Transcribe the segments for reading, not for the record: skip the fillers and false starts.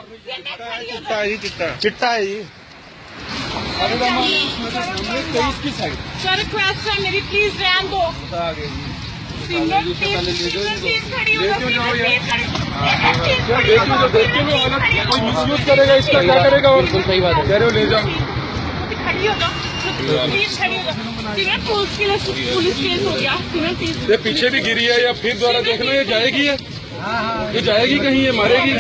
चिट्टा है जी, चिट्टा है जी। सर रिक्वेस्ट है मेरी, प्लीज रहन दो। मिसयूज करेगा इसका, क्या करेगा? और सही बात है, कह रहे हो ले जाओ। खड़ी हो जाओ प्लीज, खड़ी हो जाओ। पुलिस केस हो गया। ये पीछे भी गिरी है या फिर द्वारा देखना, ये जाएगी है, ये जाएगी कहीं, ये मारेगी।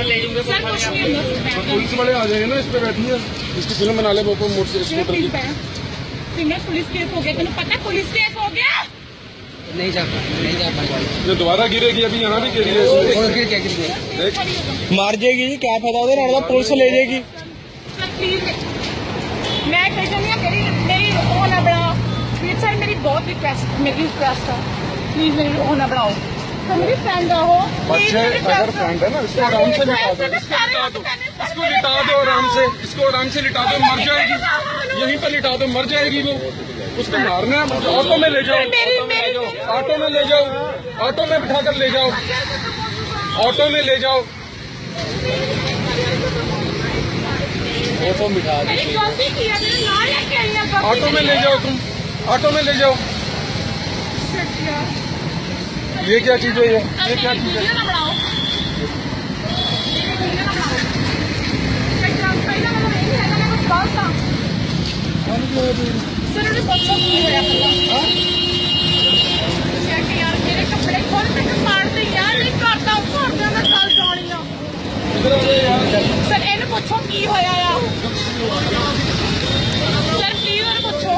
सर कुछ नहीं होगा। पुलिस वाले आ जाएंगे ना, इस पे बैठी है, इसकी फिल्म बना ले वो मोटर स्कूटर की। पुलिस केस हो गया, तुम्हें पता है पुलिस केस हो गया। नहीं जा पाएगा। ये दोबारा गिरेगी, अभी यहाँ भी गिरी है, मार जाएगी जी, क्या फायदा उधर, पुलिस ले जाएगी। प्लीज मैं कह रही हूँ, मेरी होना बढ़ाओ प्लीज सर, मेरी बहुत रिक्वेस्ट है, प्लीज मेरी होना बढ़ाओ। तो मेरी फ्रेंड हो, बच्चे अगर फ्रेंड है ना, इसको आराम से लिटा दो, इसको लिटा दो आराम से, इसको आराम से लिटा दो, मर जाएगी यहीं पर, लिटा दो, मर जाएगी वो। उसको मारना है, ऑटो में ले जाओ, ऑटो में ले जाओ, ऑटो में बिठा कर ले जाओ, ऑटो में ले जाओ, ऑटो बिठा दो, ऑटो में ले जाओ, तुम ऑटो में ले जाओ। ये क्या चीज है? ये क्या चीज है? मेरे कपड़े खोल के मारते यार, नहीं करता घर मैं कल जानी आ। सर इन्हें पूछो की होया आ। सर प्लीज इन्हें पूछो।